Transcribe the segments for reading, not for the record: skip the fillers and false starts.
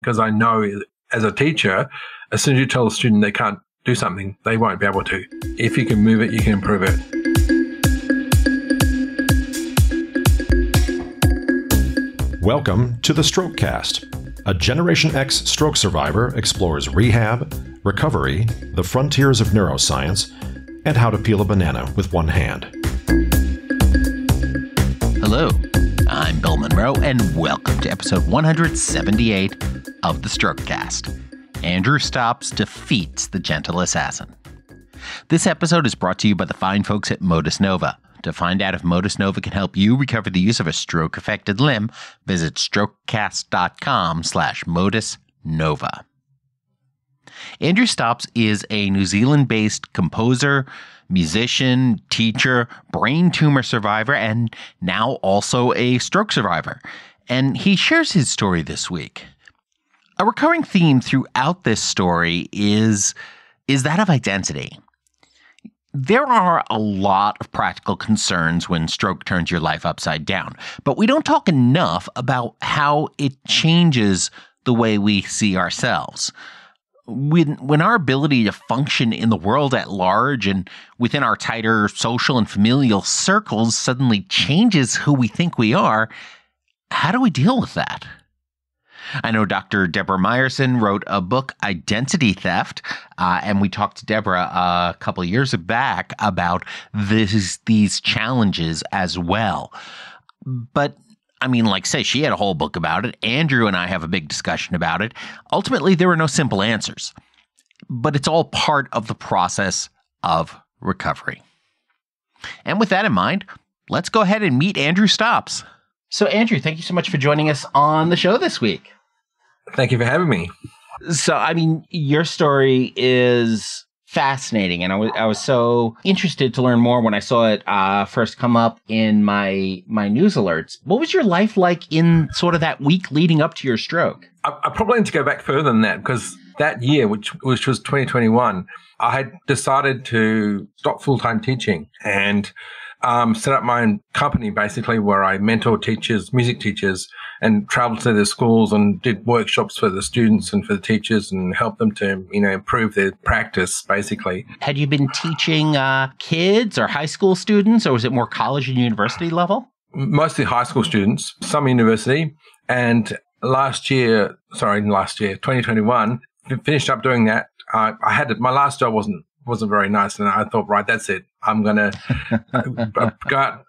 because I know as a teacher, as soon as you tell a student they can't do something, they won't be able to. If you can move it, you can improve it. Welcome to the Strokecast. A Generation X stroke survivor explores rehab, recovery, the frontiers of neuroscience, and how to peel a banana with one hand. Hello, I'm Bill Monroe, and welcome to episode 178 of the Strokecast. Andrew Stops defeats the gentle assassin. This episode is brought to you by the fine folks at Modus Nova. To find out if Modus Nova can help you recover the use of a stroke-affected limb, visit strokecast.com/Modus Nova. Andrew Stops is a New Zealand-based composer, musician, teacher, brain tumor survivor, and now also a stroke survivor. And he shares his story this week. A recurring theme throughout this story is that of identity. There are a lot of practical concerns when stroke turns your life upside down, but we don't talk enough about how it changes the way we see ourselves. When our ability to function in the world at large and within our tighter social and familial circles suddenly changes who we think we are, how do we deal with that? I know Dr. Deborah Meyerson wrote a book, Identity Theft, and we talked to Deborah a couple of years back about these challenges as well. But I mean, like say, she had a whole book about it. Andrew and I have a big discussion about it. Ultimately, there were no simple answers, but it's all part of the process of recovery. And with that in mind, let's go ahead and meet Andrew Stops. So Andrew, thank you so much for joining us on the show this week. Thank you for having me. So, I mean, your story is fascinating, and I was so interested to learn more when I saw it first come up in my news alerts. What was your life like in sort of that week leading up to your stroke? I probably need to go back further than that, because that year, which was 2021, I had decided to stop full-time teaching and set up my own company, basically, where I mentor teachers, music teachers, and traveled to their schools and did workshops for the students and for the teachers and help them to, improve their practice, basically. Had you been teaching kids or high school students, or was it more college and university level? Mostly high school students, some university. And last year, 2021, finished up doing that. I had my last job wasn't very nice, and I thought, right, that's it. I'm gonna go out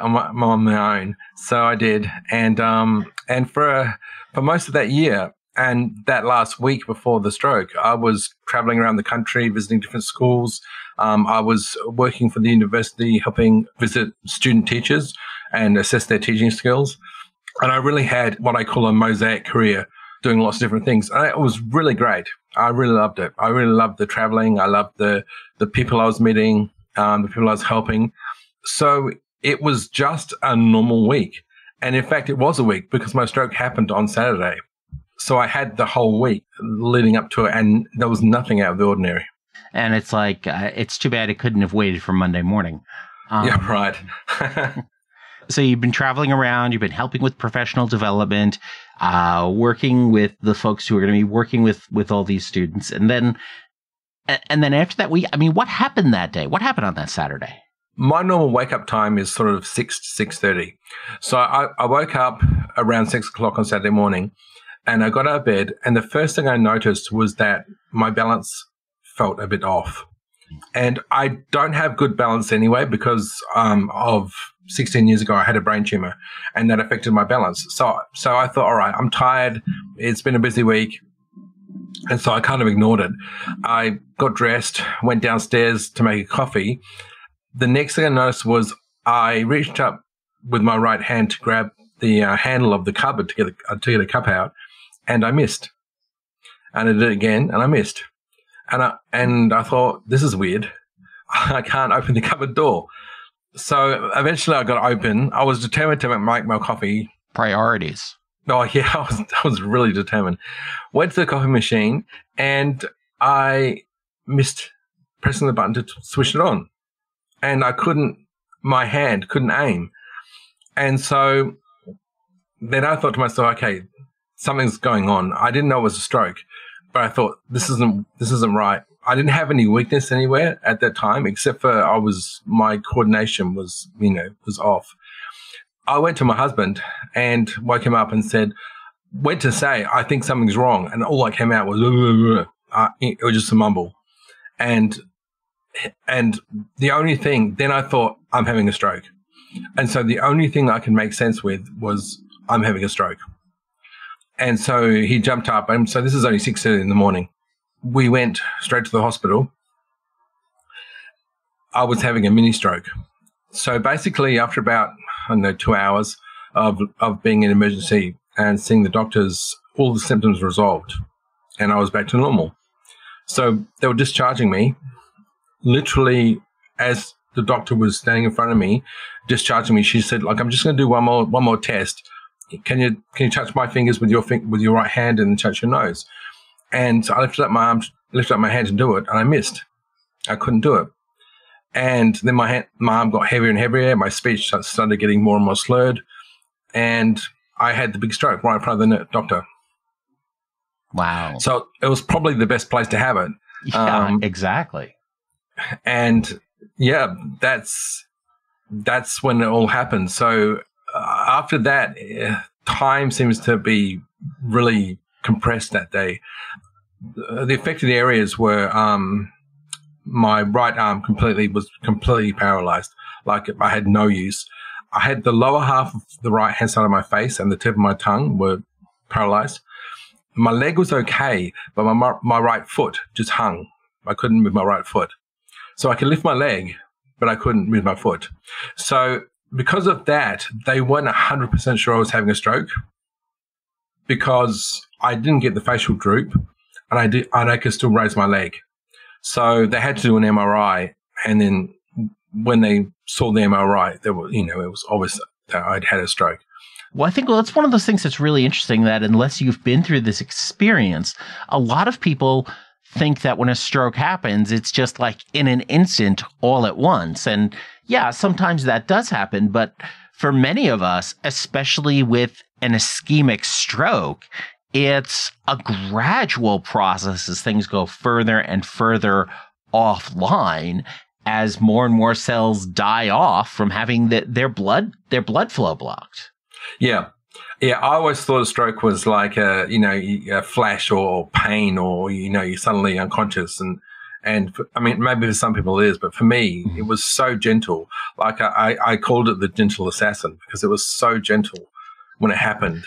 on my own. So I did, and for most of that year and that last week before the stroke, I was traveling around the country, visiting different schools. I was working for the university, helping visit student teachers and assess their teaching skills. And I really had what I call a mosaic career, doing lots of different things. And it was really great. I really loved it. I really loved the traveling. I loved the people I was meeting, the people I was helping. So it was just a normal week. And in fact, it was a week because my stroke happened on Saturday. So I had the whole week leading up to it, and there was nothing out of the ordinary. And it's like, it's too bad it couldn't have waited for Monday morning. Yeah, right. So you've been traveling around, you've been helping with professional development, working with the folks who are going to be working with all these students. And then after that week, I mean, what happened that day? What happened on that Saturday? My normal wake-up time is sort of 6 to 6:30. So I woke up around 6 o'clock on Saturday morning, and I got out of bed, and the first thing I noticed was that my balance felt a bit off. And I don't have good balance anyway because of 16 years ago, I had a brain tumor, and that affected my balance. So I thought, all right, I'm tired. It's been a busy week. And so I kind of ignored it. I got dressed, went downstairs to make a coffee. The next thing I noticed was I reached up with my right hand to grab the handle of the cupboard to get a cup out, and I missed. And I did it again, and I missed. And I thought, this is weird. I can't open the cupboard door. So eventually I got it open. I was determined to make my coffee. Priorities. Oh, yeah, I was really determined. Went to the coffee machine, and I missed pressing the button to switch it on. And my hand couldn't aim. And so then I thought to myself, okay, something's going on. I didn't know it was a stroke, but I thought this isn't right. I didn't have any weakness anywhere at that time, except for my coordination was off. I went to my husband and woke him up and went to say, I think something's wrong. And all that came out was, it was just a mumble. And the only thing, then I thought, I'm having a stroke. And so the only thing I could make sense with was, I'm having a stroke. And so he jumped up. And so this is only 6:30 in the morning. We went straight to the hospital. I was having a mini stroke. So basically, after about, 2 hours of being in emergency and seeing the doctors, all the symptoms resolved and I was back to normal. So they were discharging me literally as the doctor was standing in front of me, discharging me. She said, I'm just going to do one more test. Can you touch my fingers with your right hand and touch your nose? And so I lifted up my hand to do it, and I missed. I couldn't do it. And then my arm got heavier and heavier. My speech started getting more and more slurred. And I had the big stroke right in front of the doctor. Wow. So it was probably the best place to have it. Yeah, exactly. And yeah, that's when it all happened. So after that, time seems to be really compressed that day. The affected areas were my right arm was completely paralyzed. Like I had no use. I had the lower half of the right hand side of my face and the tip of my tongue were paralyzed. My leg was okay, but my right foot just hung. I couldn't move my right foot. So I could lift my leg, but I couldn't move my foot. So because of that, they weren't 100% sure I was having a stroke because I didn't get the facial droop and I could still raise my leg. So they had to do an MRI, and then when they saw the MRI, it was obvious that I'd had a stroke. Well, I think that's one of those things that's really interesting, that unless you've been through this experience, a lot of people think that when a stroke happens, it's just like in an instant all at once. And yeah, sometimes that does happen. But for many of us, especially with an ischemic stroke, it's a gradual process as things go further and further offline, as more and more cells die off from having their blood flow blocked. Yeah. Yeah, I always thought a stroke was like a flash or pain, or you're suddenly unconscious, and I mean maybe for some people it is, but for me it was so gentle. Like I called it the gentle assassin because it was so gentle when it happened.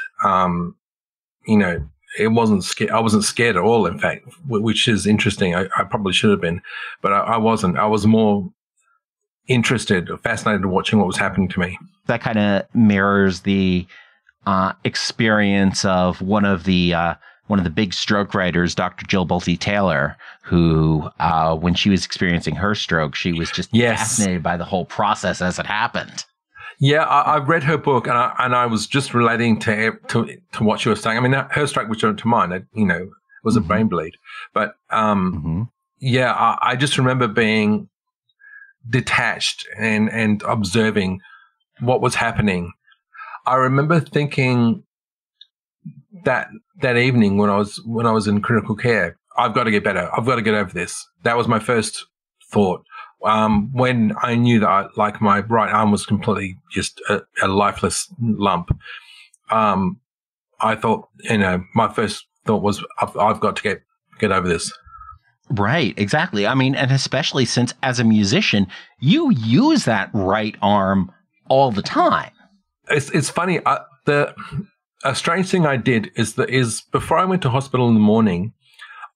It wasn't scared. I wasn't scared at all, in fact, which is interesting. I probably should have been, but I wasn't. I was more interested or fascinated watching what was happening to me. That kind of mirrors the experience of one of the big stroke writers, Dr. Jill Bolte Taylor, who, when she was experiencing her stroke, she was just fascinated by the whole process as it happened. Yeah, I read her book, and I was just relating to what she was saying. I mean, her stroke was to mine. It was a brain bleed, but yeah, I just remember being detached and observing what was happening. I remember thinking that evening when I was in critical care, I've got to get better. I've got to get over this. That was my first thought. When I knew that my right arm was completely just a lifeless lump, I thought, my first thought was, I've got to get over this. Right, exactly. I mean, and especially since as a musician, you use that right arm all the time. It's funny. A strange thing I did is before I went to hospital in the morning,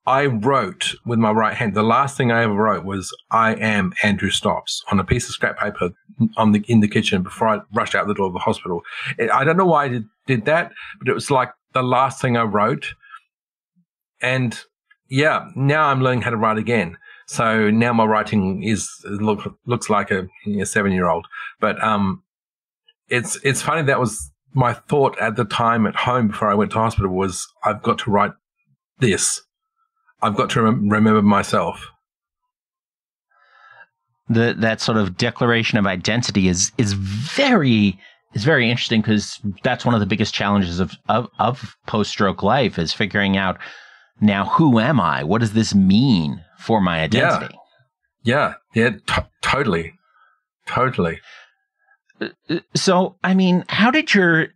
I wrote with my right hand. The last thing I ever wrote was "I am Andrew Stops" on a piece of scrap paper in the kitchen before I rushed out the door of the hospital. I don't know why I did that, but it was like the last thing I wrote. And yeah, now I'm learning how to write again. So now my writing looks like a 7-year-old. But it's funny, that was my thought at the time at home before I went to hospital was, I've got to write this. I've got to remember myself. That sort of declaration of identity is very is very interesting because that's one of the biggest challenges of post-stroke life is figuring out, now, who am I? What does this mean for my identity? Yeah, totally. So, I mean, how did your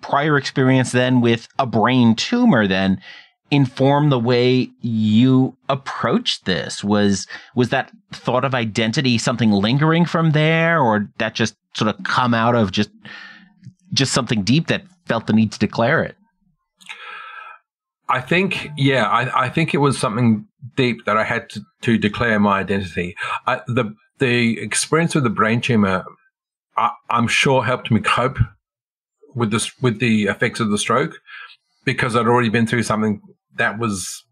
prior experience then with a brain tumor then inform the way you approached this? Was that thought of identity something lingering from there, or that just sort of come out of just something deep that felt the need to declare it? I think, I think it was something deep that I had to declare my identity. The experience with the brain tumor, I'm sure, helped me cope with the effects of the stroke, because I'd already been through something that was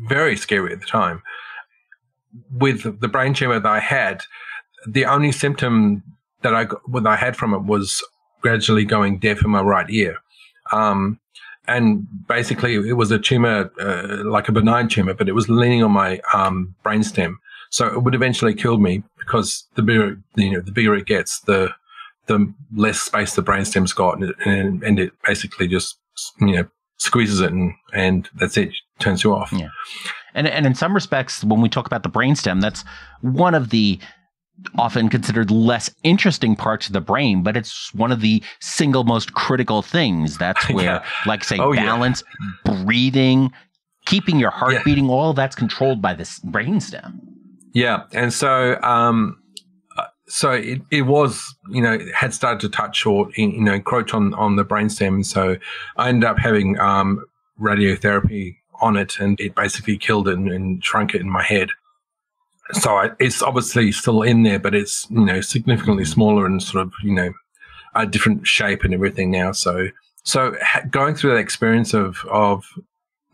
very scary at the time. With the brain tumor that I had, the only symptom that I had from it was gradually going deaf in my right ear. And basically, it was a tumor, like a benign tumor, but it was leaning on my brainstem. So it would eventually kill me, because the bigger it gets, the less space the brainstem's got, and it basically just squeezes it, and that's it, turns you off. Yeah, and in some respects, when we talk about the brainstem, that's one of the often considered less interesting parts of the brain, but it's one of the single most critical things. That's where, like, say, balance, breathing, keeping your heart beating, all that's controlled by this brainstem. Yeah, and so it was, it had started to touch or encroach on the brainstem. So I ended up having radiotherapy on it, and it basically killed it and shrunk it in my head. So it's obviously still in there, but it's significantly smaller and sort of a different shape and everything now. So going through that experience of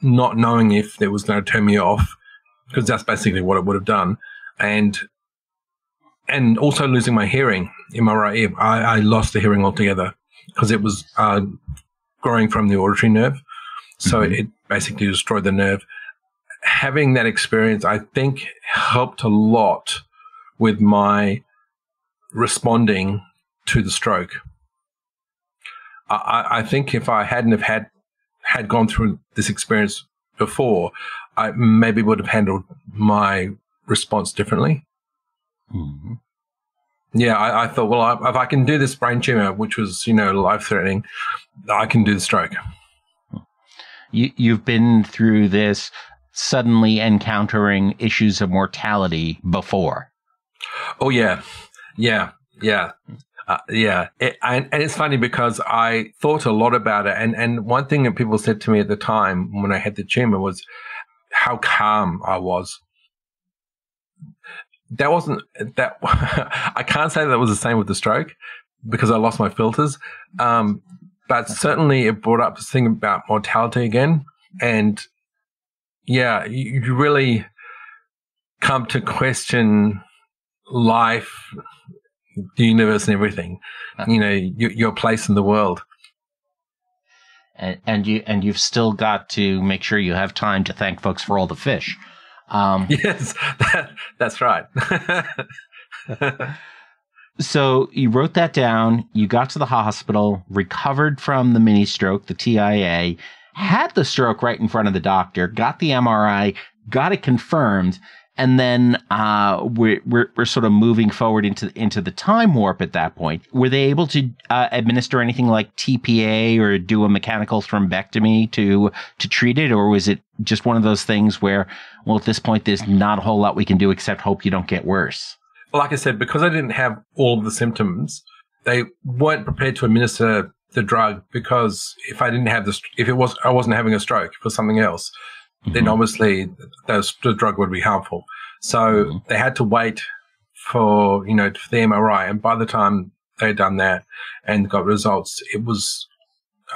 not knowing if it was going to turn me off, because that's basically what it would have done, and also losing my hearing in my right ear. I lost the hearing altogether because it was growing from the auditory nerve, so it basically destroyed the nerve. Having that experience, I think, helped a lot with my responding to the stroke. I think if I hadn't have had gone through this experience before, I maybe would have handled my response differently. Mm-hmm. Yeah, I thought, well, if I can do this brain tumor, which was life-threatening, I can do the stroke. You've been through this suddenly encountering issues of mortality before. Oh, yeah. And it's funny because I thought a lot about it. And one thing that people said to me at the time when I had the tumor was how calm I was. That wasn't that. I can't say that was the same with the stroke because I lost my filters. But certainly it brought up this thing about mortality again. And yeah, you really come to question life, the universe, and everything. Your place in the world. And you've still got to make sure you have time to thank folks for all the fish. Yes, that's right. So you wrote that down. You got to the hospital, recovered from the mini stroke, the TIA. Had the stroke right in front of the doctor, got the MRI, got it confirmed, and then we're sort of moving forward into the time warp at that point. Were they able to administer anything like TPA or do a mechanical thrombectomy to treat it, or was it just one of those things where, well, at this point, there's not a whole lot we can do except hope you don't get worse? Well, like I said, because I didn't have all of the symptoms, they weren't prepared to administer the drug, because if I didn't have I wasn't having a stroke, for something else, then obviously the drug would be harmful. So they had to wait for the MRI, and by the time they'd done that and got results,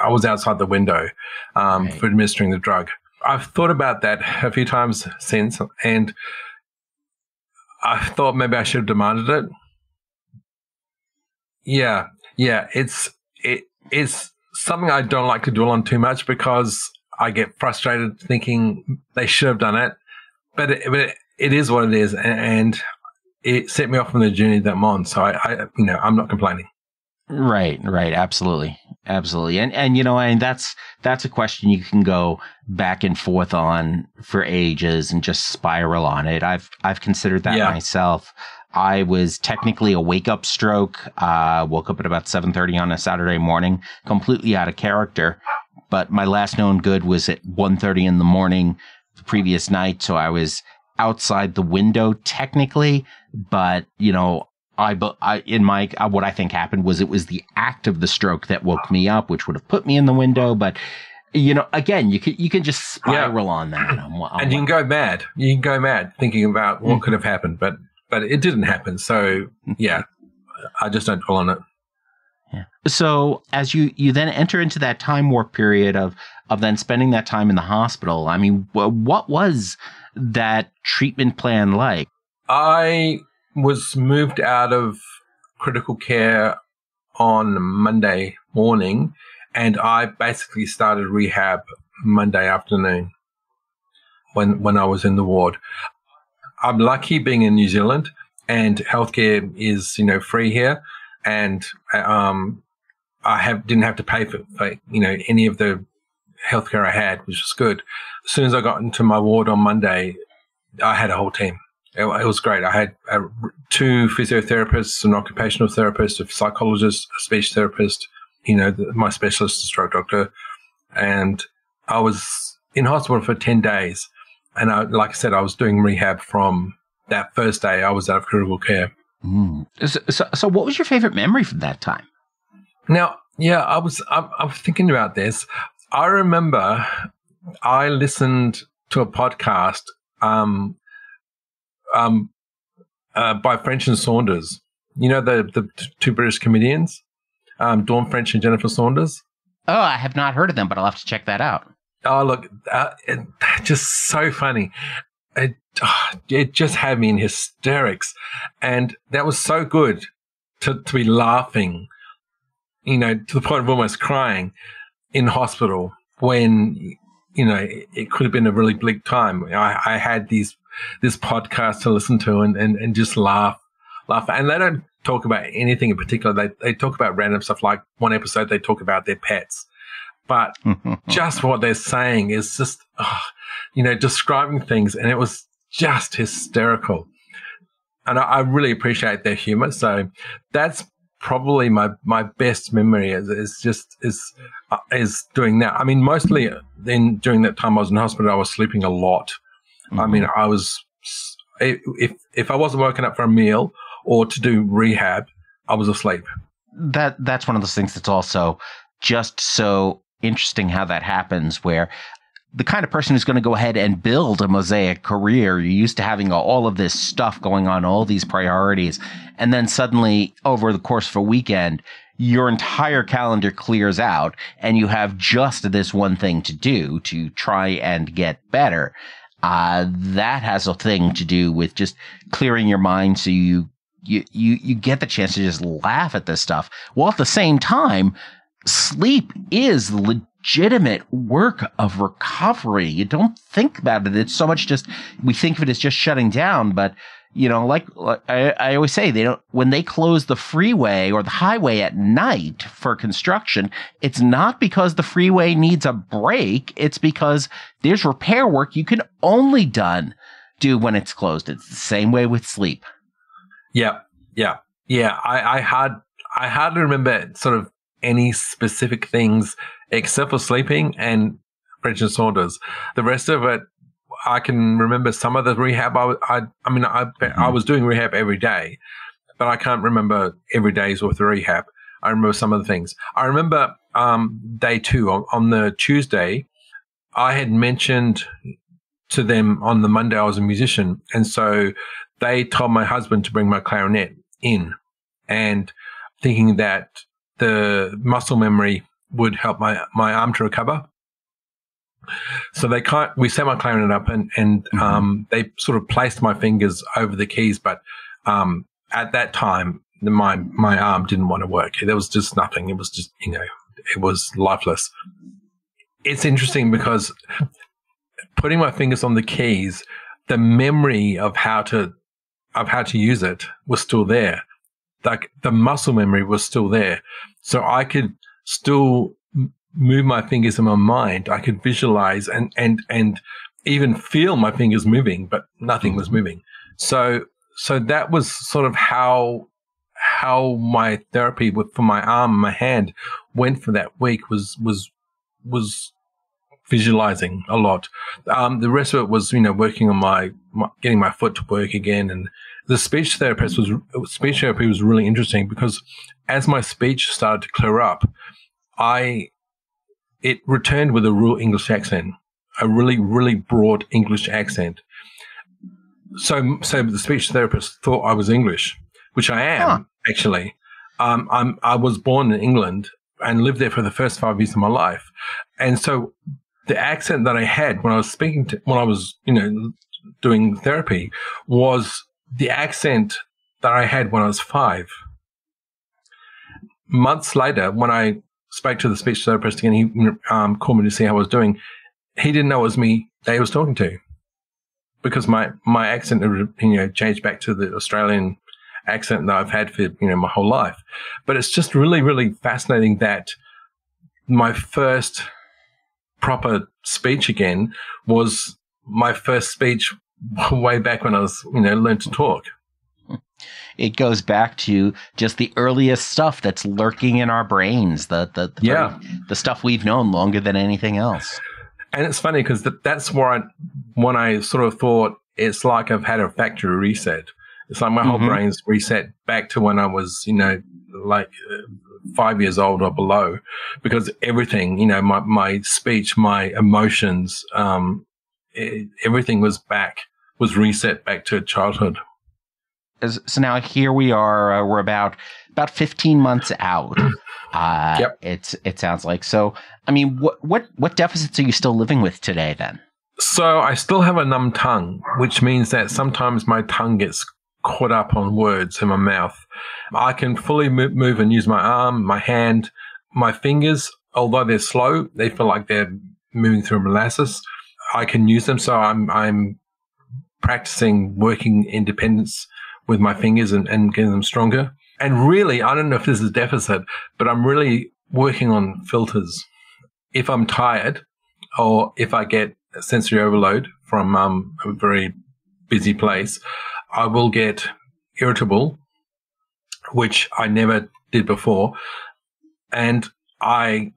I was outside the window for administering the drug. I've thought about that a few times since, and I thought maybe I should have demanded it. Yeah, it's something I don't like to dwell on too much because I get frustrated thinking they should have done it. But it is what it is, and it set me off on the journey that I'm on. So I'm not complaining. Right, absolutely. And that's a question you can go back and forth on for ages and just spiral on it. I've considered that myself. I was technically a wake-up stroke. Woke up at about 7:30 on a Saturday morning, completely out of character. But my last known good was at 1:30 in the morning the previous night, so I was outside the window technically. But what I think happened was it was the act of the stroke that woke me up, which would have put me in the window. But again, you can just spiral on that, and you can go mad. You can go mad thinking about what could have happened, but it didn't happen. So yeah, I just don't dwell on it. Yeah. So as you then enter into that time warp period of then spending that time in the hospital, I mean, what was that treatment plan like? I was moved out of critical care on Monday morning, and I basically started rehab Monday afternoon when I was in the ward. I'm lucky being in New Zealand, and healthcare is free here, and I didn't have to pay for any of the healthcare I had, which was good. As soon as I got into my ward on Monday, I had a whole team. It was great. I had 2 physiotherapists, an occupational therapist, a psychologist, a speech therapist, my specialist, a stroke doctor. And I was in hospital for 10 days. And like I said, I was doing rehab from that first day I was out of critical care. So what was your favorite memory from that time? Now, I was thinking about this. I remember I listened to a podcast by French and Saunders. The 2 British comedians, Dawn French and Jennifer Saunders. Oh, I have not heard of them, but I'll have to check that out. Oh, look, just so funny. It just had me in hysterics. And that was so good to be laughing, to the point of almost crying in hospital when, it could have been a really bleak time. I had this podcast to listen to and just laugh. And they don't talk about anything in particular. They talk about random stuff. Like one episode, they talk about their pets. But just what they're saying is just, describing things. And it was just hysterical. And I really appreciate their humor. So that's probably my best memory is doing that. I mean, mostly then during that time I was in hospital, I was sleeping a lot. Mm-hmm. I mean, I was, if I wasn't woken up for a meal or to do rehab, I was asleep. That's one of those things that's also just so interesting how that happens, where the kind of person who's going to go ahead and build a mosaic career, you're used to having all of this stuff going on, all these priorities, and then suddenly over the course of a weekend, your entire calendar clears out and you have just this one thing to do to try and get better. That has a thing to do with just clearing your mind so you get the chance to just laugh at this stuff. While at the same time, sleep is legitimate work of recovery. You don't think about it. It's so much we think of it as just shutting down, but like I always say, when they close the freeway or the highway at night for construction, it's not because the freeway needs a break. It's because there's repair work you can only do when it's closed. It's the same way with sleep. Yeah. I hardly remember sort of any specific things except for sleeping and French and Saunders. The rest of it, I can remember some of the rehab. I was doing rehab every day, but I can't remember every day's worth of rehab. I remember some of the things. I remember day 2 on the Tuesday, I had mentioned to them on the Monday I was a musician, and so they told my husband to bring my clarinet in, and thinking that the muscle memory would help my arm to recover. So we set my clarinet up and they sort of placed my fingers over the keys. But at that time, my arm didn't want to work. There was just nothing. It was just, it was lifeless. It's interesting because putting my fingers on the keys, the memory of how to use it was still there. like the muscle memory was still there. So I could still move my fingers in my mind. I could visualize and even feel my fingers moving, but nothing was moving. So that was sort of how my therapy for my arm and my hand went for that week was visualizing a lot. The rest of it was, working on my getting my foot to work again. And the speech therapy was really interesting because as my speech started to clear up, it returned with a real English accent, a really, really broad English accent. So the speech therapist thought I was English, which I am actually. I was born in England and lived there for the first 5 years of my life, and so the accent that I had when I was doing therapy was the accent that I had when I was 5. Months later, when I spoke to the speech therapist again, he called me to see how I was doing. He didn't know it was me that he was talking to because my accent had changed back to the Australian accent that I've had for my whole life. But it's just really, really fascinating that my first proper speech again was my first speech way back when I was learned to talk. It goes back to just the earliest stuff that's lurking in our brains, the stuff we've known longer than anything else. And it's funny because that's when I sort of thought it's like I've had a factory reset. It's like my whole brain's reset back to when I was, 5 years old or below, because everything, my speech, my emotions, everything was reset back to childhood. So now here we are. We're about 15 months out. Yep. It sounds like. So, I mean, what deficits are you still living with today then? So I still have a numb tongue, which means that sometimes my tongue gets caught up on words in my mouth. I can fully move and use my arm, my hand, my fingers. Although they're slow, they feel like they're moving through molasses. I can use them. So I'm practicing working independence with my fingers and getting them stronger. And really, I don't know if this is a deficit, but I'm really working on filters. If I'm tired or if I get sensory overload from a very busy place, I will get irritable, which I never did before. And I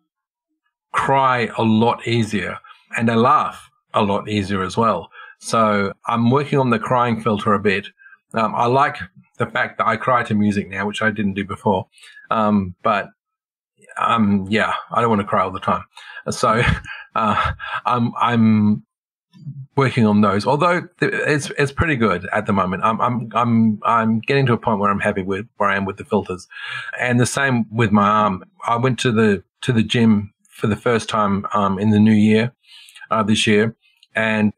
cry a lot easier and I laugh a lot easier as well. So I'm working on the crying filter a bit. I like the fact that I cry to music now, which I didn't do before. But I don't want to cry all the time. So I'm working on those. Although it's pretty good at the moment. I'm getting to a point where I'm happy with where I am with the filters, and the same with my arm. I went to the gym for the first time in the new year this year, and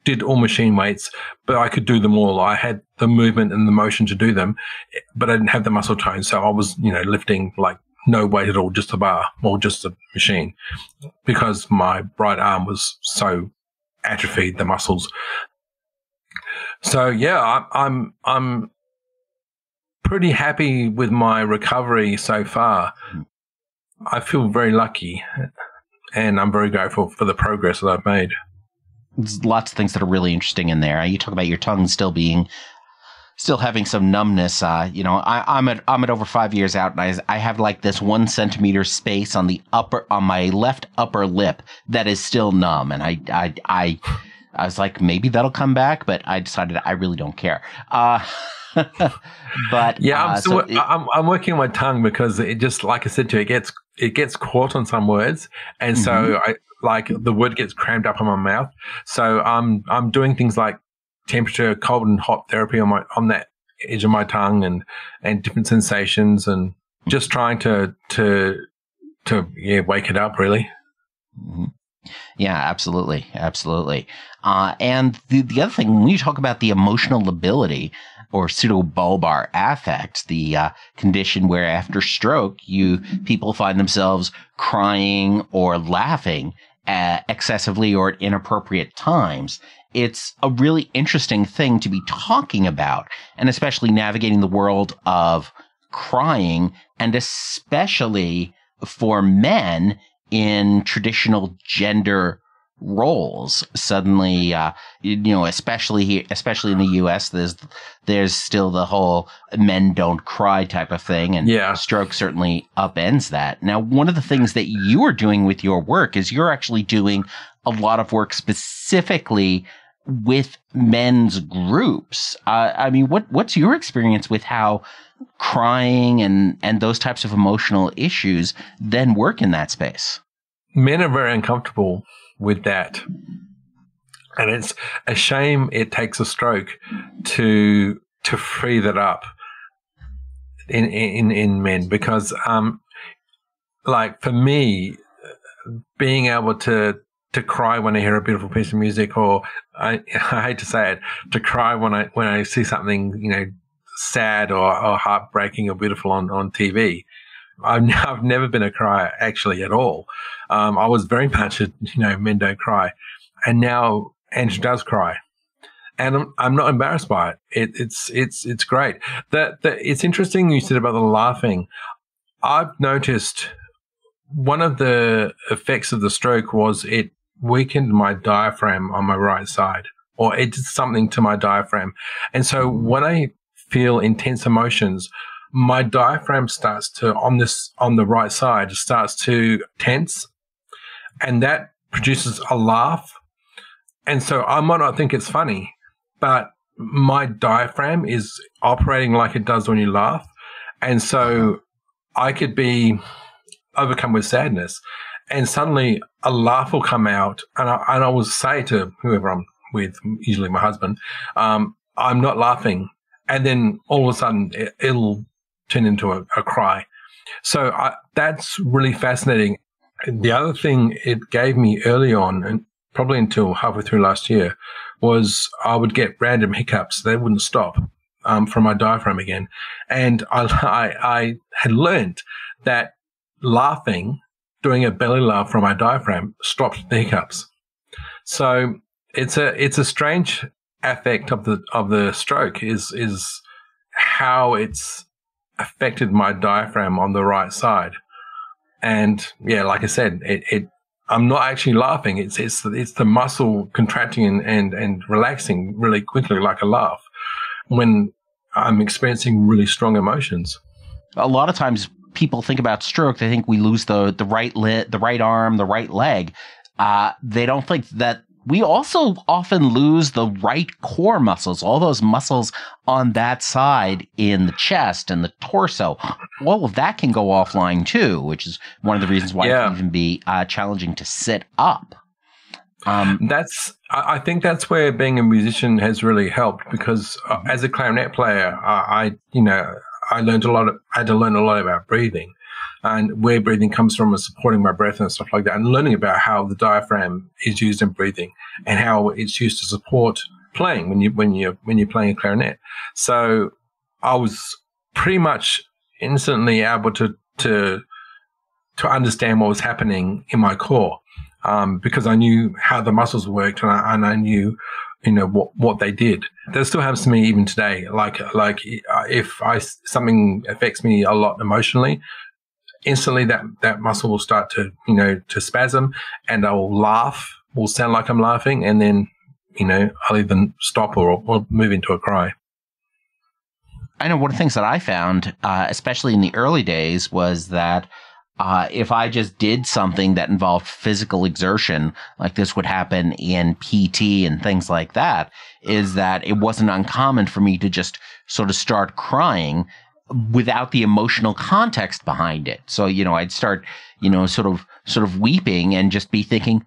did all machine weights, but I could do them all. I had the movement and the motion to do them, but I didn't have the muscle tone. So I was, lifting like no weight at all, just a bar or just a machine, because my right arm was so atrophied, the muscles. So yeah, I'm pretty happy with my recovery so far. I feel very lucky, and I'm very grateful for the progress that I've made. There's lots of things that are really interesting in there. You talk about your tongue still having some numbness. I'm at over 5 years out, and I have like this 1 centimeter space on my left upper lip that is still numb, and I was like, maybe that'll come back, but I decided I really don't care. But yeah, I'm working on my tongue because it just, like I said to you, it gets caught on some words, and so the word gets crammed up in my mouth. So I'm doing things like temperature, cold and hot therapy on that edge of my tongue, and different sensations, and just trying to wake it up really. Mm-hmm. Yeah, absolutely. And the other thing, when you talk about the emotional lability or pseudobulbar affect, the condition where after stroke, people find themselves crying or laughing excessively or at inappropriate times. It's a really interesting thing to be talking about, and especially navigating the world of crying, and especially for men in traditional gender roles. Suddenly, especially here, especially in the U.S., there's still the whole men don't cry type of thing, and stroke certainly upends that. Now, one of the things that you are doing with your work is you're actually doing a lot of work specifically with men's groups. What's your experience with how crying and those types of emotional issues then work in that space? Men are very uncomfortable with that. And it's a shame it takes a stroke to free that up in men, because like for me, being able to cry when I hear a beautiful piece of music, or I hate to say it, to cry when I see something sad or heartbreaking or beautiful on TV. I've never been a crier actually at all. I was very much men don't cry, and now Andrew does cry, and I'm not embarrassed by it. It's great. It's interesting you said about the laughing. I've noticed one of the effects of the stroke was it weakened my diaphragm on my right side, or it did something to my diaphragm. And so when I feel intense emotions, my diaphragm starts to, on the right side, starts to tense, and that produces a laugh. And so I might not think it's funny, but my diaphragm is operating like it does when you laugh. And so I could be overcome with sadness, and suddenly a laugh will come out, and I will say to whoever I'm with, usually my husband, I'm not laughing. And then all of a sudden it'll turn into a cry. So that's really fascinating. The other thing it gave me early on, and probably until halfway through last year, was I would get random hiccups. They wouldn't stop from my diaphragm again. And I had learned that laughing, doing a belly laugh from my diaphragm, stopped the hiccups. So it's a strange effect of the stroke is how it's affected my diaphragm on the right side. And yeah, like I said, I'm not actually laughing. It's the muscle contracting and relaxing really quickly, like a laugh, when I'm experiencing really strong emotions. A lot of times people think about stroke, they think we lose the right arm, the right leg. They don't think that we also often lose the right core muscles, all those muscles on that side in the chest and the torso. All of that can go offline too, which is one of the reasons why it can even be challenging to sit up. I think that's where being a musician has really helped, because as a clarinet player, I learned I had to learn a lot about breathing, and where breathing comes from, and supporting my breath and stuff like that, and learning about how the diaphragm is used in breathing and how it's used to support playing when you're playing a clarinet. So I was pretty much instantly able to understand what was happening in my core, because I knew how the muscles worked, and I knew what they did. That still happens to me even today. Like if something affects me a lot emotionally, instantly that muscle will start to spasm, and I will laugh, will sound like I'm laughing, and then I'll even stop or move into a cry. I know one of the things that I found, especially in the early days, was that if I just did something that involved physical exertion, like this would happen in PT and things like that, is that it wasn't uncommon for me to just sort of start crying without the emotional context behind it. So, I'd start, sort of weeping and just be thinking,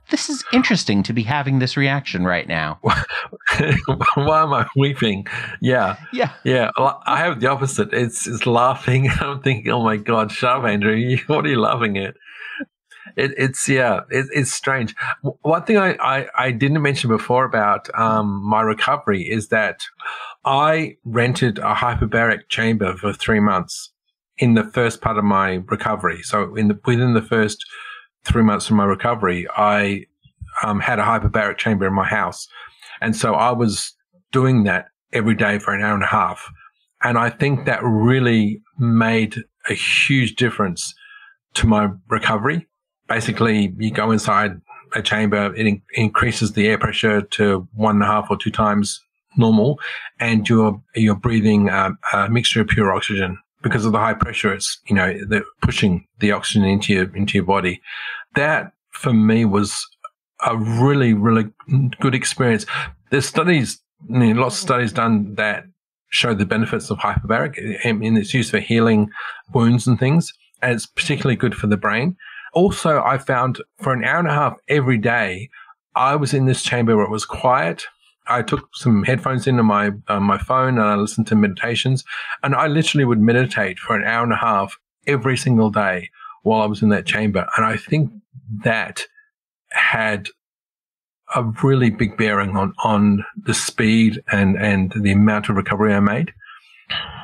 this is interesting to be having this reaction right now. Why am I weeping? Yeah. I have the opposite. It's laughing. I'm thinking, oh my God, shut up, Andrew. What are you laughing at? It's strange. One thing I didn't mention before about my recovery is that I rented a hyperbaric chamber for 3 months in the first part of my recovery. So within the first 3 months of my recovery, I had a hyperbaric chamber in my house. And so I was doing that every day for an hour and a half. And I think that really made a huge difference to my recovery. Basically, you go inside a chamber, it increases the air pressure to 1.5 or 2 times normal, and you're breathing a mixture of pure oxygen. Because of the high pressure, it's, they're pushing the oxygen into your body. That for me was a really, really good experience. There's studies, lots of studies done that show the benefits of hyperbaric, and it's used for healing wounds and things, and it's particularly good for the brain. Also, I found for an hour and a half every day, I was in this chamber where it was quiet. I took some headphones into my phone and I listened to meditations, and I literally would meditate for an hour and a half every single day while I was in that chamber. And I think that had a really big bearing on the speed and the amount of recovery I made.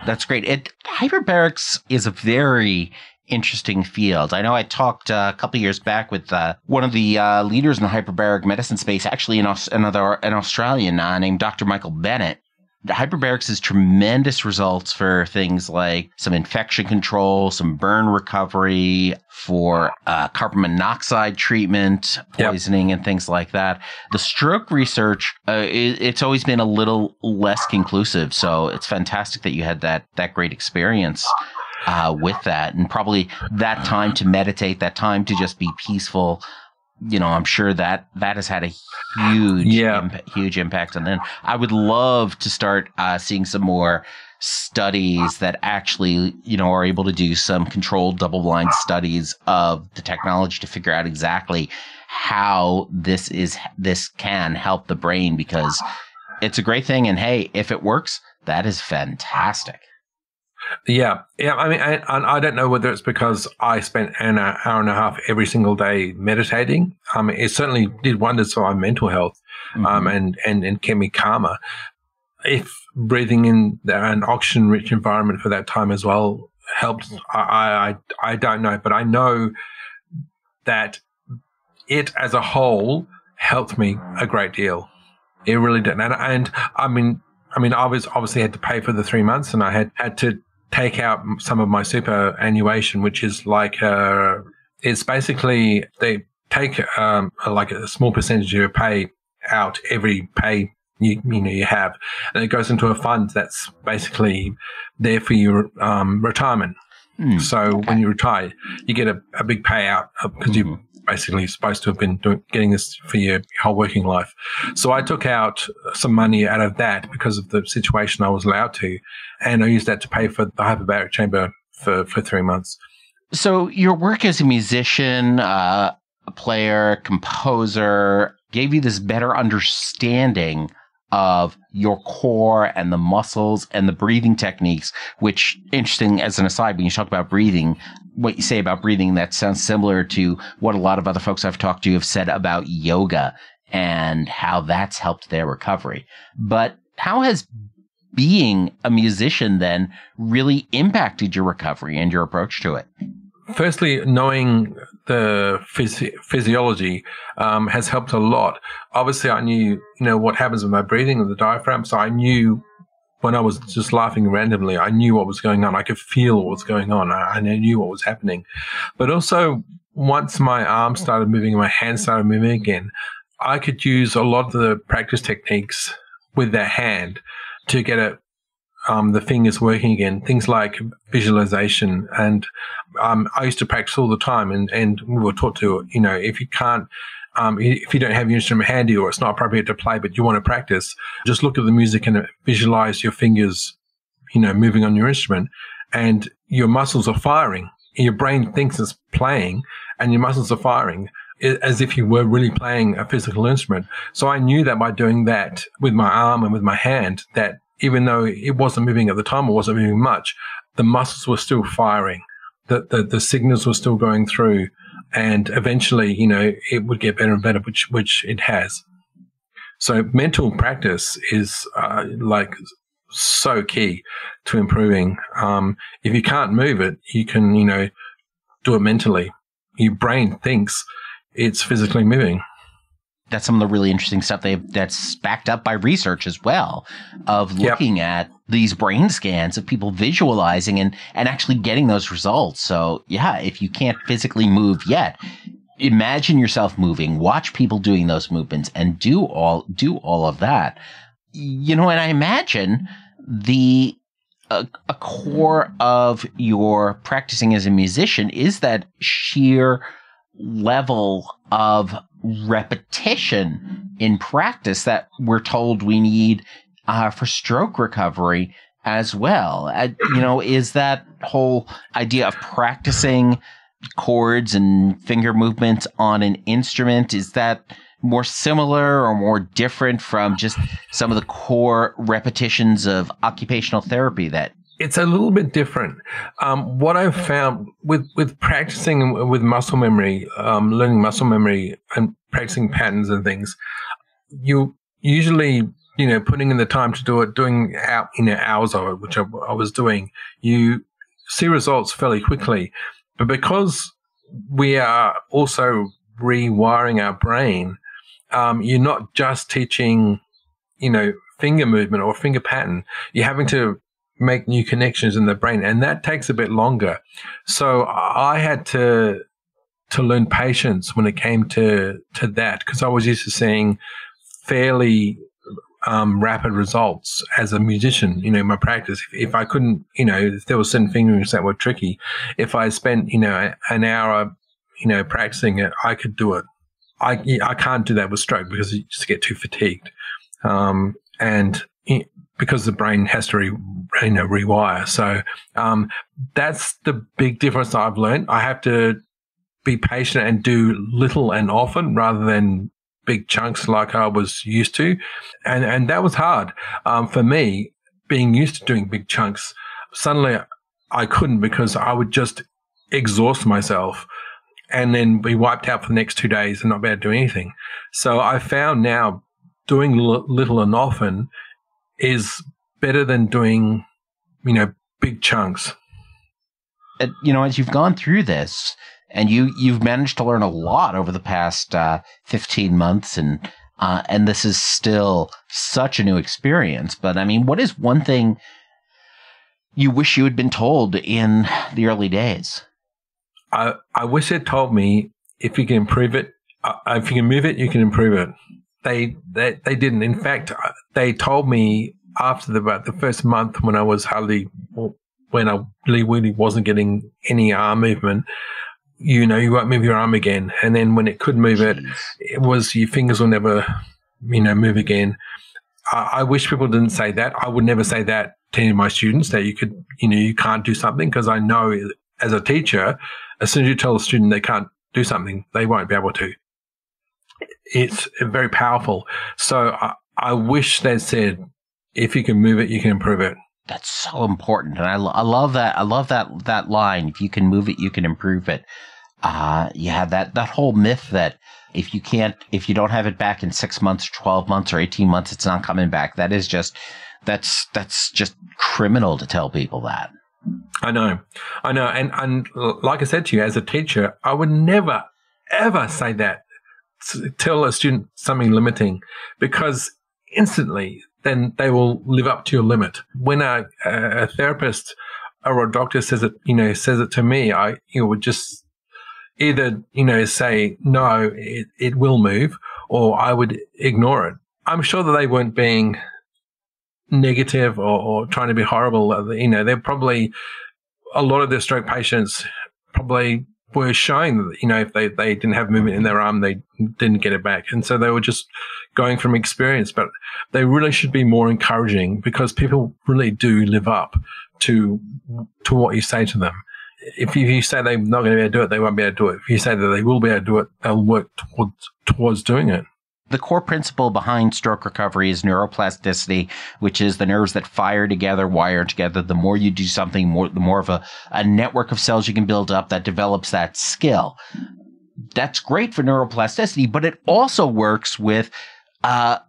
That's great. Hyperbarics is a very interesting field. I know I talked a couple of years back with one of the leaders in the hyperbaric medicine space, actually an Australian named Dr. Michael Bennett. Hyperbarics has tremendous results for things like some infection control, some burn recovery, for carbon monoxide treatment, poisoning, and things like that. The stroke research, it's always been a little less conclusive. So it's fantastic that you had that great experience with that, and probably that time to meditate, that time to just be peaceful. I'm sure that has had a huge impact. And then I would love to start seeing some more studies that actually, are able to do some controlled double-blind studies of the technology to figure out exactly how this can help the brain, because it's a great thing. And hey, if it works, that is fantastic. Yeah. I mean, I don't know whether it's because I spent an hour and a half every single day meditating. It certainly did wonders for my mental health, and kept me calmer. If breathing in an oxygen-rich environment for that time as well helped, I don't know, but I know that it as a whole helped me a great deal. It really did, and I mean, I was obviously had to pay for the 3 months, and I had to take out some of my superannuation, which is like it's basically they take like a small percentage of your pay out every pay you have, and it goes into a fund that's basically there for your retirement. So when you retire, you get a big payout because you're basically supposed to have been getting this for your whole working life. So I took out some money out of that because of the situation I was allowed to, and I used that to pay for the hyperbaric chamber for 3 months. So your work as a musician, a player, composer, gave you this better understanding of your core and the muscles and the breathing techniques, which, interesting as an aside, when you talk about breathing, what you say about breathing, that sounds similar to what a lot of other folks I've talked to have said about yoga and how that's helped their recovery. But how has being a musician then really impacted your recovery and your approach to it? Firstly, knowing the physiology has helped a lot. Obviously, I knew, what happens with my breathing and the diaphragm. So I knew when I was just laughing randomly, I knew what was going on. I could feel what was going on. I knew what was happening. But also, once my arms started moving and my hands started moving again, I could use a lot of the practice techniques with that hand to get it. The fingers working again, things like visualization. And I used to practice all the time, and we were taught to, if you can't, if you don't have your instrument handy or it's not appropriate to play, but you want to practice, just look at the music and visualize your fingers, moving on your instrument, and your muscles are firing. Your brain thinks it's playing, and your muscles are firing as if you were really playing a physical instrument. So I knew that by doing that with my arm and with my hand, that even though it wasn't moving at the time, or wasn't moving much, the muscles were still firing. The signals were still going through, and eventually, it would get better and better, which it has. So mental practice is like so key to improving. If you can't move it, you can, do it mentally. Your brain thinks it's physically moving. that's some of the really interesting stuff that's backed up by research as well, of looking at these brain scans of people visualizing and actually getting those results. So yeah, if you can't physically move yet, imagine yourself moving, watch people doing those movements, and do all of that. And I imagine a core of your practicing as a musician is that sheer level of repetition in practice that we're told we need for stroke recovery as well. Is that whole idea of practicing chords and finger movements on an instrument, is that more similar or more different from just some of the core repetitions of occupational therapy? That it's a little bit different. What I've found with practicing with muscle memory, learning muscle memory and practicing patterns and things, you usually, putting in the time to do it, doing hours of it, which I was doing, you see results fairly quickly. But because we are also rewiring our brain, you're not just teaching, finger movement or finger pattern. You're having to make new connections in the brain, and that takes a bit longer. So I had to learn patience when it came to that, because I was used to seeing fairly rapid results as a musician, in my practice. If I couldn't, if there were certain fingerings that were tricky, if I spent, an hour, practicing it, I could do it. I can't do that with stroke because you just get too fatigued. And because the brain has to rewire. So that's the big difference that I've learned. I have to be patient and do little and often rather than big chunks like I was used to. And that was hard. For me, being used to doing big chunks, suddenly I couldn't, because I would just exhaust myself and then be wiped out for the next 2 days and not be able to do anything. So I found now doing little and often is better than doing, big chunks. As you've gone through this, and you've managed to learn a lot over the past 15 months, and this is still such a new experience. But I mean, what is one thing you wish you had been told in the early days? I wish it told me, if you can improve it, if you can move it, you can improve it. They didn't. In fact, they told me after about the first month, when I really wasn't getting any arm movement, you won't move your arm again. And then when it could move it was your fingers will never, move again. I wish people didn't say that. I would never say that to any of my students, that you could, you can't do something, because I know as a teacher, as soon as you tell a student they can't do something, they won't be able to. It's very powerful. So I wish they said, if you can move it, you can improve it. That's so important. And I love that. I love that line. If you can move it, you can improve it. That whole myth that if you don't have it back in 6 months, 12 months, or 18 months, it's not coming back. That's just criminal to tell people that. I know. And like I said to you, as a teacher, I would never, ever say that, tell a student something limiting, because instantly then they will live up to your limit. When a therapist or a doctor says it to me, I would just either say no, it will move, or I would ignore it. I'm sure that they weren't being negative or trying to be horrible. They're probably, a lot of their stroke patients probably were showing that, if they didn't have movement in their arm, they didn't get it back. And so they were just going from experience. But they really should be more encouraging, because people really do live up to what you say to them. If you say they're not going to be able to do it, they won't be able to do it. If you say that they will be able to do it, they'll work towards doing it. The core principle behind stroke recovery is neuroplasticity, which is the nerves that fire together, wire together. The more you do something, the more of a network of cells you can build up that develops that skill. That's great for neuroplasticity, but it also works with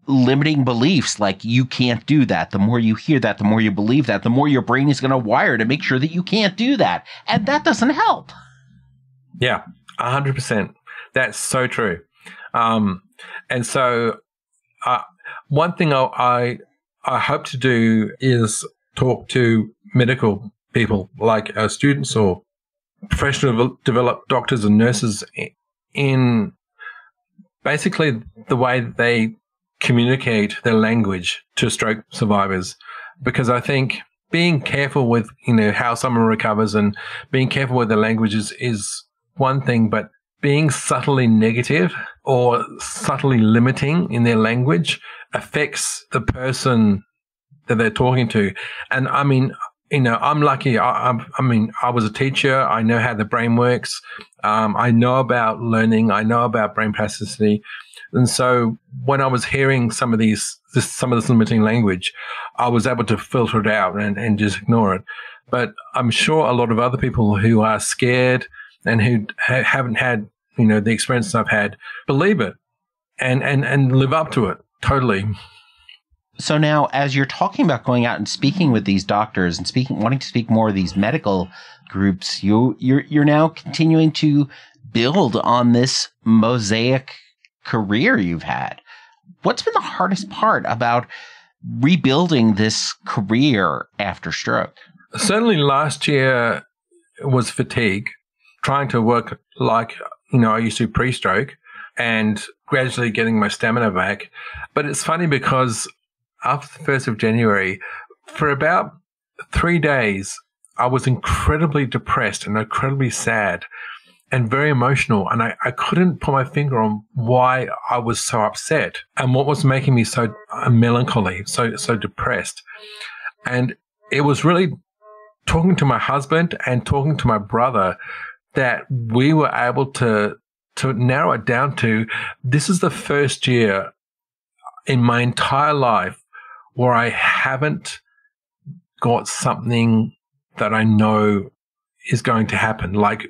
limiting beliefs, like you can't do that. The more you hear that, the more you believe that, the more your brain is going to wire to make sure that you can't do that. And that doesn't help. Yeah, 100%. That's so true. And so one thing I hope to do is talk to medical people like students or professional developed doctors and nurses in basically the way they communicate their language to stroke survivors. Because I think being careful with, how someone recovers and being careful with their languages is one thing, but being subtly negative or subtly limiting in their language affects the person that they're talking to. And I mean, I'm lucky. I was a teacher. I know how the brain works. I know about learning. I know about brain plasticity. And so when I was hearing some of this limiting language, I was able to filter it out and just ignore it. But I'm sure a lot of other people who are scared and who haven't had, the experience I've had, believe it and live up to it totally. So now, as you're talking about going out and speaking with these doctors and wanting to speak more of these medical groups, you're now continuing to build on this mosaic career you've had. What's been the hardest part about rebuilding this career after stroke? Certainly last year was fatigue, trying to work like, I used to pre-stroke and gradually getting my stamina back. But it's funny because after the 1st of January, for about 3 days, I was incredibly depressed and incredibly sad and very emotional. And I couldn't put my finger on why I was so upset and what was making me so melancholy, so depressed. And it was really talking to my husband and talking to my brother that we were able to narrow it down to, this is the first year in my entire life where I haven't got something that I know is going to happen. Like,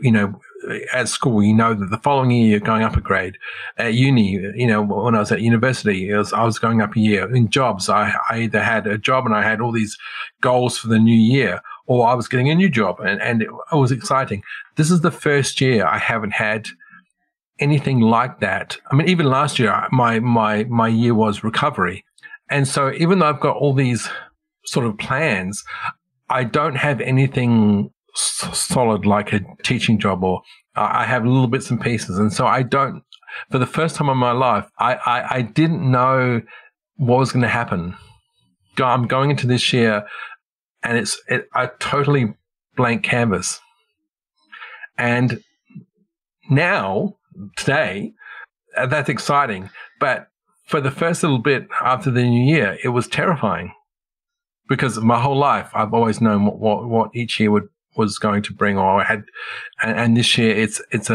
at school, that the following year you're going up a grade. At uni, when I was at university, I was going up a year. In jobs, I either had a job and I had all these goals for the new year, or I was getting a new job, and it was exciting. This is the first year I haven't had anything like that. I mean, even last year, my year was recovery. And so even though I've got all these sort of plans, I don't have anything solid like a teaching job, or I have little bits and pieces. And so I don't, for the first time in my life, I didn't know what was going to happen. I'm going into this year and it's a totally blank canvas. And now, today, that's exciting. But for the first little bit after the new year, it was terrifying because my whole life I've always known what each year was going to bring, or I had, and this year it's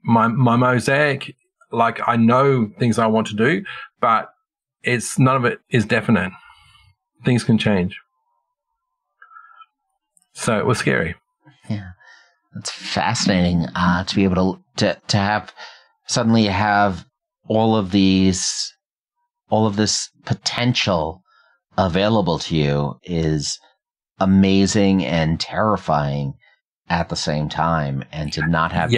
my mosaic. Like, I know things I want to do, but none of it is definite. Things can change. So it was scary. Yeah, that's fascinating to be able to have suddenly have all of this potential available to you is amazing and terrifying at the same time, and to not have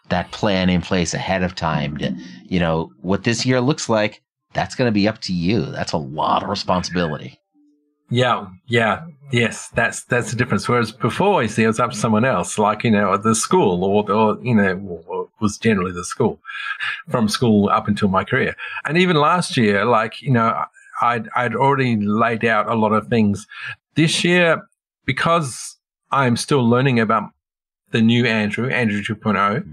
that plan in place ahead of time to, what this year looks like, that's going to be up to you. That's a lot of responsibility. Yes, that's the difference. Whereas before, it was up to someone else, like, the school or it was generally the school, from school up until my career. And even last year, I'd already laid out a lot of things. This year, because I'm still learning about the new Andrew 2.0,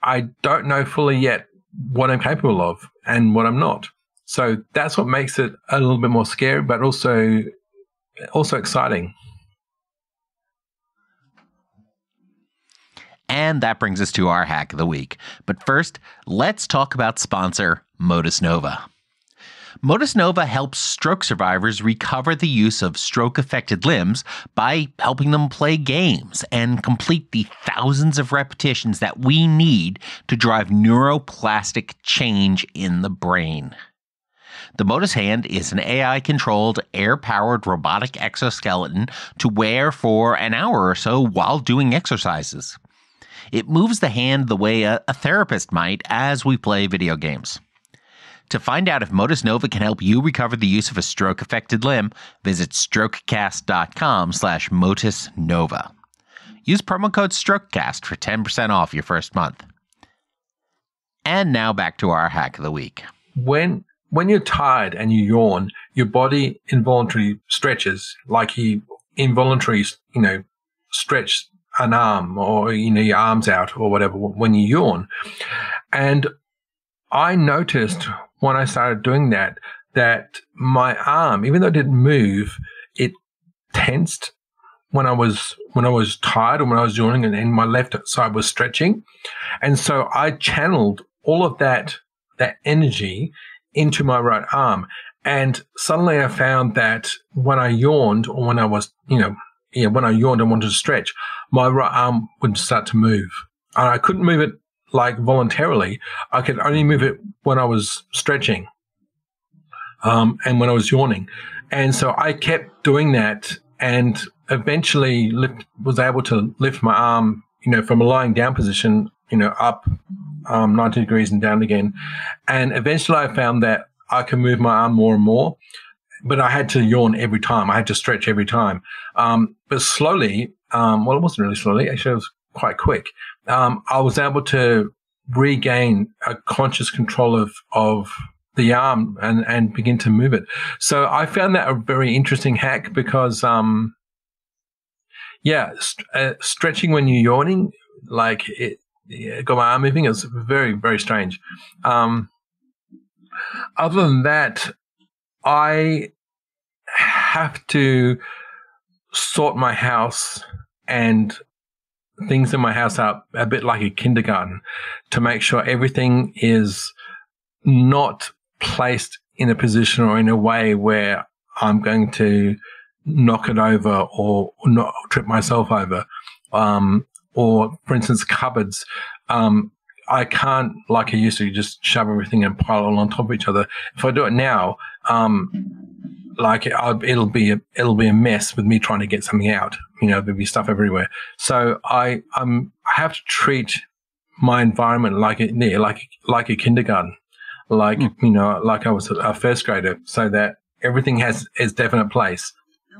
I don't know fully yet what I'm capable of and what I'm not. So that's what makes it a little bit more scary, but also exciting. And that brings us to our hack of the week. But first, let's talk about sponsor Modus Nova. Modus Nova helps stroke survivors recover the use of stroke-affected limbs by helping them play games and complete the thousands of repetitions that we need to drive neuroplastic change in the brain. The Modus Hand is an AI-controlled, air-powered robotic exoskeleton to wear for an hour or so while doing exercises. It moves the hand the way a therapist might as we play video games. To find out if Motus Nova can help you recover the use of a stroke-affected limb, visit strokecast.com/Motus Nova. Use promo code STROKECAST for 10% off your first month. And now back to our hack of the week. When you're tired and you yawn, your body involuntarily stretches, like you involuntarily, stretch an arm or, your arms out or whatever when you yawn. And I noticed when I started doing that my arm, even though it didn't move, it tensed when I was tired or when I was yawning, and my left side was stretching. And so I channeled all of that energy into my right arm. And suddenly I found that when I yawned or when I was, when I yawned and wanted to stretch, my right arm would start to move. And I couldn't move it like voluntarily. I could only move it when I was stretching and when I was yawning. And so I kept doing that and eventually was able to lift my arm, from a lying down position, up 90 degrees and down again. And eventually I found that I could move my arm more and more, but I had to yawn every time. I had to stretch every time. But slowly, it wasn't really slowly. Actually, it was quite quick. I was able to regain a conscious control of the arm and begin to move it. So I found that a very interesting hack because, stretching when you're yawning, like it got my arm moving. It was very, very strange. Other than that, I have to sort my house and things in my house out a bit like a kindergarten to make sure everything is not placed in a position or in a way where I'm going to knock it over or not trip myself over. Or, for instance, cupboards. I can't, like I used to, just shove everything and pile it all on top of each other. If I do it now, it'll be a mess with me trying to get something out. There'll be stuff everywhere. So I have to treat my environment like a kindergarten, like I was a first grader, so that everything has its definite place.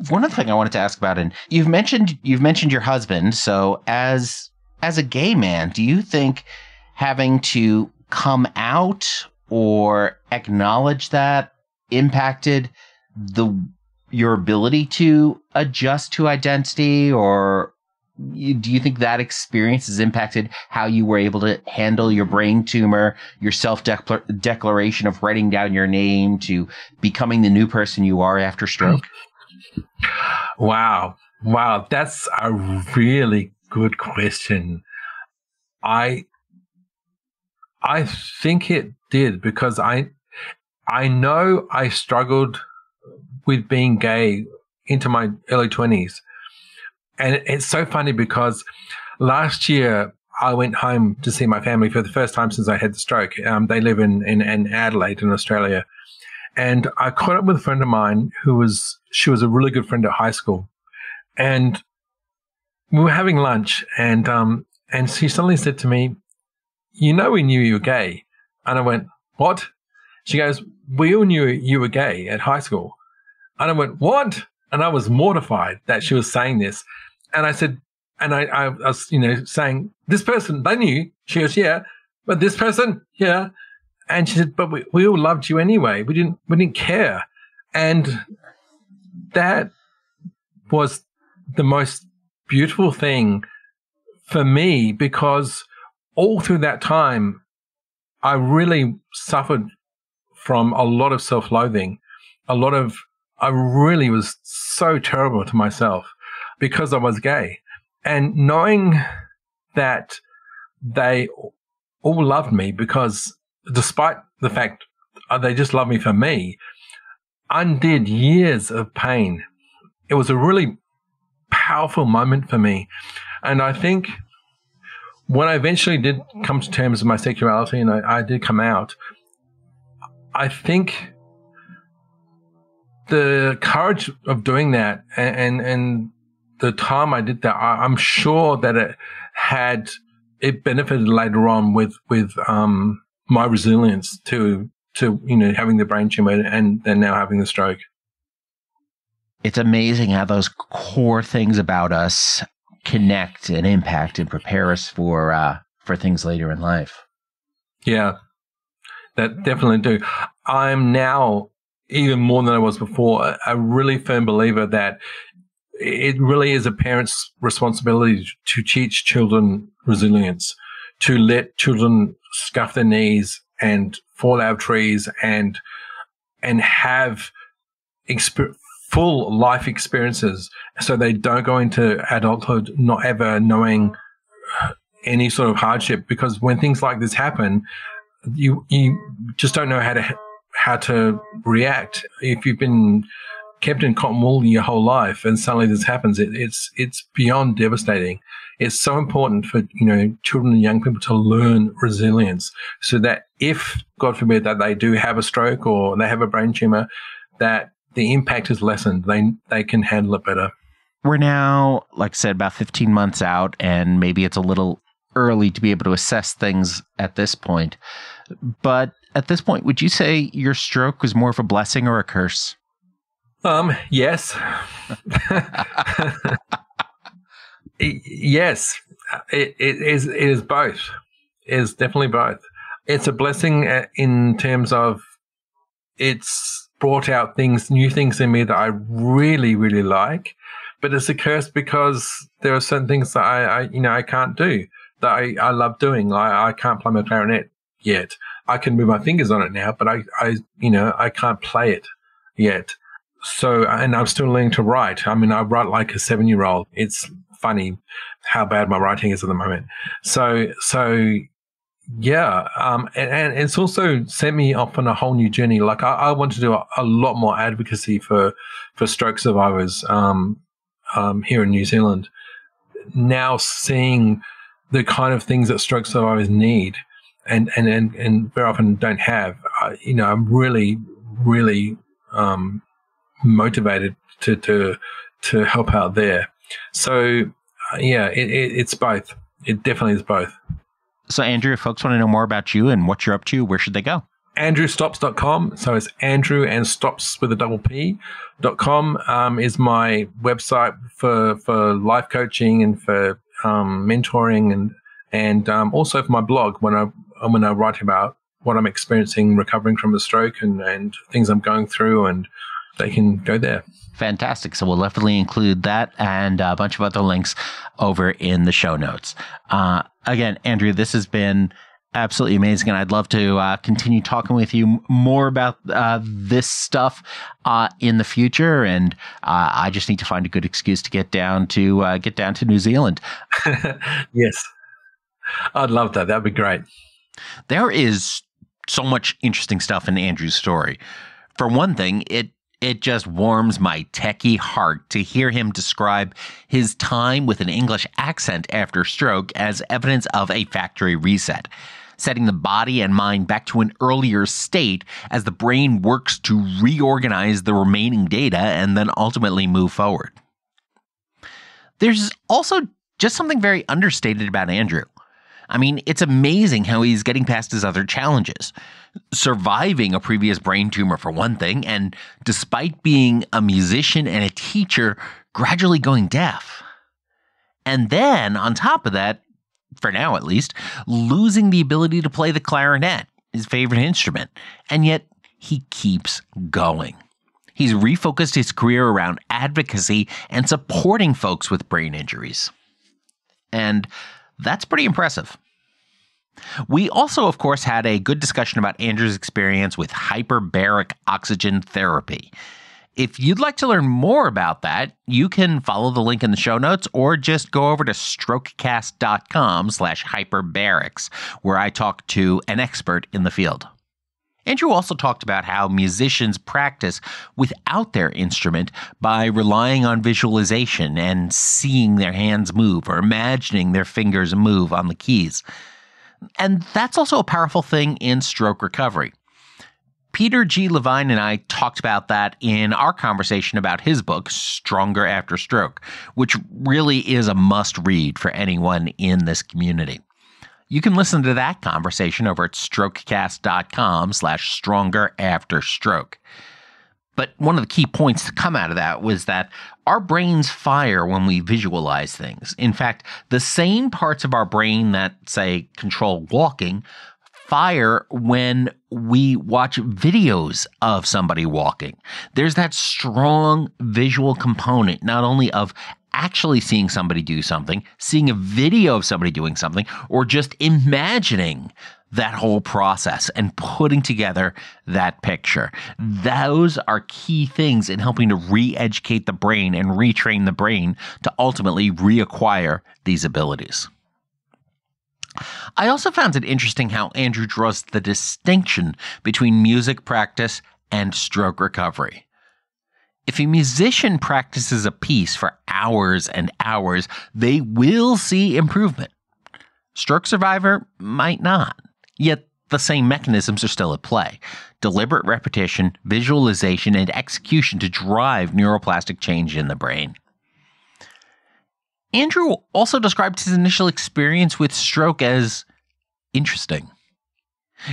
One other thing I wanted to ask about, and you've mentioned your husband. So as a gay man, do you think having to come out or acknowledge that impacted your ability to adjust to identity, or do you think that experience has impacted how you were able to handle your brain tumor, your self-declaration of writing down your name to becoming the new person you are after stroke? Wow. That's a really good question. I think it did, because I know I struggled with being gay into my early 20s. And it's so funny because last year I went home to see my family for the first time since I had the stroke. They live in Adelaide in Australia. And I caught up with a friend of mine she was a really good friend at high school. And we were having lunch and she suddenly said to me, we knew you were gay. And I went, what? She goes, we all knew you were gay at high school. And I went, what? And I was mortified that she was saying this. And I said, and I was, saying, this person, they knew. She goes, yeah, but this person, yeah. And she said, but we all loved you anyway. We didn't care. And that was the most beautiful thing for me, because all through that time, I really suffered from a lot of self-loathing. I really was so terrible to myself because I was gay. And knowing that they all loved me, because despite the fact they just loved me for me, undid years of pain. It was a really powerful moment for me. And I think when I eventually did come to terms with my sexuality and I did come out, I think the courage of doing that and the time I did that, I'm sure that it benefited later on with my resilience to to having the brain tumor and then now having the stroke. It's amazing how those core things about us connect and impact and prepare us for things later in life. Yeah, that definitely do. I'm now, even more than I was before, a really firm believer that it really is a parent's responsibility to teach children resilience, to let children scuff their knees and fall out of trees and have full life experiences, so they don't go into adulthood not ever knowing any sort of hardship. Because when things like this happen, you just don't know how to react. If you've been kept in cotton wool your whole life and suddenly this happens, it's beyond devastating. It's so important for children and young people to learn resilience, so that if, God forbid, that they do have a stroke or they have a brain tumor, that the impact is lessened. They can handle it better. We're now, like I said, about 15 months out, and maybe it's a little early to be able to assess things at this point. But at this point, would you say your stroke was more of a blessing or a curse? Yes. Yes. It is both. It is definitely both. It's a blessing in terms of it's brought out new things in me that I really, really like. But it's a curse because there are certain things that I can't do that I love doing. I can't play my clarinet yet. I can move my fingers on it now, but I can't play it yet. So, and I'm still learning to write. I mean, I write like a 7-year-old. It's funny how bad my writing is at the moment. So yeah. And it's also sent me off on a whole new journey. Like I want to do a lot more advocacy for stroke survivors, here in New Zealand. Now seeing the kind of things that stroke survivors need and very often don't have, I'm really, really, motivated to help out there. So yeah, it's both. It definitely is both. So Andrew, if folks want to know more about you and what you're up to, where should they go? AndrewStops.com. So it's Andrew and Stops with a double P.com is my website for life coaching and for mentoring and also for my blog when I write about what I'm experiencing recovering from a stroke and things I'm going through, and they can go there. Fantastic. So we'll definitely include that and a bunch of other links over in the show notes. Again, Andrew, this has been absolutely amazing, and I'd love to continue talking with you more about this stuff in the future. And I just need to find a good excuse to get down to New Zealand. Yes, I'd love that. That'd be great. There is so much interesting stuff in Andrew's story. For one thing, it just warms my techie heart to hear him describe his time with an English accent after stroke as evidence of a factory reset, setting the body and mind back to an earlier state as the brain works to reorganize the remaining data and then ultimately move forward. There's also just something very understated about Andrew. I mean, it's amazing how he's getting past his other challenges. Surviving a previous brain tumor, for one thing, and despite being a musician and a teacher, gradually going deaf. And then, on top of that, for now at least, losing the ability to play the clarinet, his favorite instrument. And yet, he keeps going. He's refocused his career around advocacy and supporting folks with brain injuries. And that's pretty impressive. We also, of course, had a good discussion about Andrew's experience with hyperbaric oxygen therapy. If you'd like to learn more about that, you can follow the link in the show notes or just go over to strokecast.com/hyperbarics, where I talk to an expert in the field. Andrew also talked about how musicians practice without their instrument by relying on visualization and seeing their hands move or imagining their fingers move on the keys. And that's also a powerful thing in stroke recovery. Peter G. Levine and I talked about that in our conversation about his book, Stronger After Stroke, which really is a must-read for anyone in this community. You can listen to that conversation over at strokecast.com/stronger-after-stroke. But one of the key points to come out of that was that our brains fire when we visualize things. In fact, the same parts of our brain that, say, control walking fire when we watch videos of somebody walking. There's that strong visual component, not only of actually seeing somebody do something, seeing a video of somebody doing something, or just imagining that whole process and putting together that picture. Those are key things in helping to re-educate the brain and retrain the brain to ultimately reacquire these abilities. I also found it interesting how Andrew draws the distinction between music practice and stroke recovery. If a musician practices a piece for hours and hours, they will see improvement. Stroke survivor might not. Yet the same mechanisms are still at play. Deliberate repetition, visualization, and execution to drive neuroplastic change in the brain. Andrew also described his initial experience with stroke as interesting.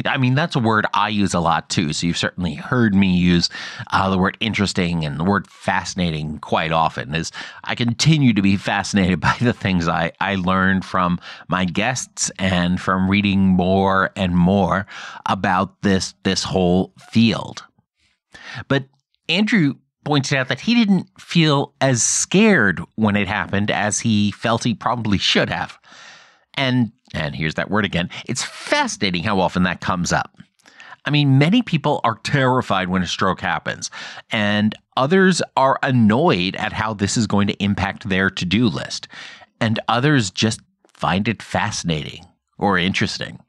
I mean, that's a word I use a lot too, so you've certainly heard me use the word interesting and the word fascinating quite often, as I continue to be fascinated by the things I learned from my guests and from reading more and more about this whole field. But Andrew pointed out that he didn't feel as scared when it happened as he felt he probably should have. And here's that word again. It's fascinating how often that comes up. I mean, many people are terrified when a stroke happens, and others are annoyed at how this is going to impact their to-do list, and others just find it fascinating or interesting.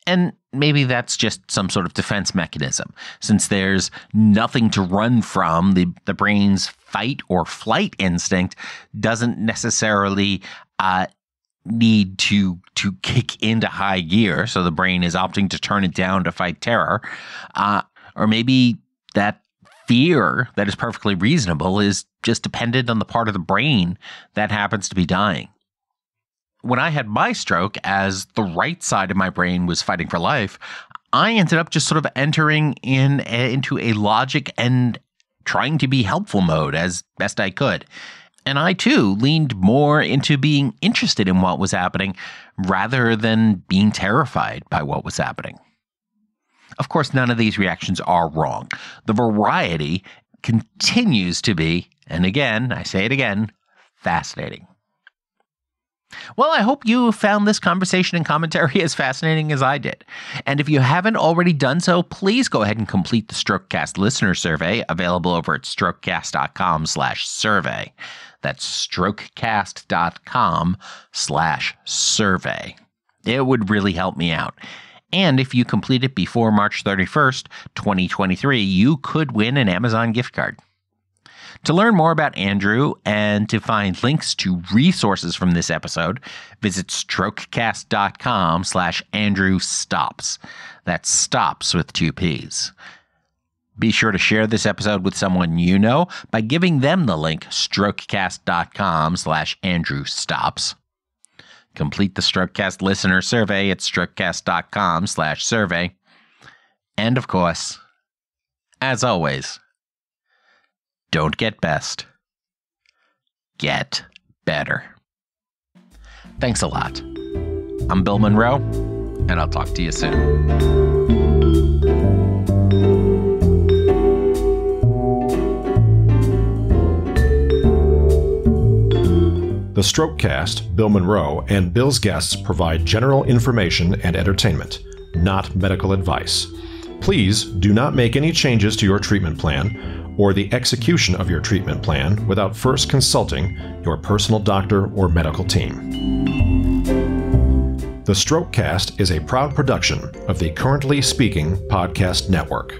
And maybe that's just some sort of defense mechanism, since there's nothing to run from. The brain's fight or flight instinct doesn't necessarily need to kick into high gear, so the brain is opting to turn it down to fight terror. Or maybe that fear that is perfectly reasonable is just dependent on the part of the brain that happens to be dying. When I had my stroke, as the right side of my brain was fighting for life, I ended up just sort of entering into a logic and trying to be helpful mode as best I could. And I, too, leaned more into being interested in what was happening rather than being terrified by what was happening. Of course, none of these reactions are wrong. The variety continues to be, and again, I say it again, fascinating. Well, I hope you found this conversation and commentary as fascinating as I did. And if you haven't already done so, please go ahead and complete the StrokeCast listener survey available over at strokecast.com/survey. That's strokecast.com/survey. It would really help me out. And if you complete it before March 31st, 2023, you could win an Amazon gift card. To learn more about Andrew and to find links to resources from this episode, visit strokecast.com/AndrewStops. That's stops with 2 P's. Be sure to share this episode with someone you know by giving them the link strokecast.com/AndrewStops. Complete the StrokeCast listener survey at strokecast.com/survey. And of course, as always, don't get best. Get better. Thanks a lot. I'm Bill Monroe, and I'll talk to you soon. The StrokeCast, Bill Monroe, and Bill's guests provide general information and entertainment, not medical advice. Please do not make any changes to your treatment plan or the execution of your treatment plan without first consulting your personal doctor or medical team. The StrokeCast is a proud production of the Currently Speaking Podcast Network.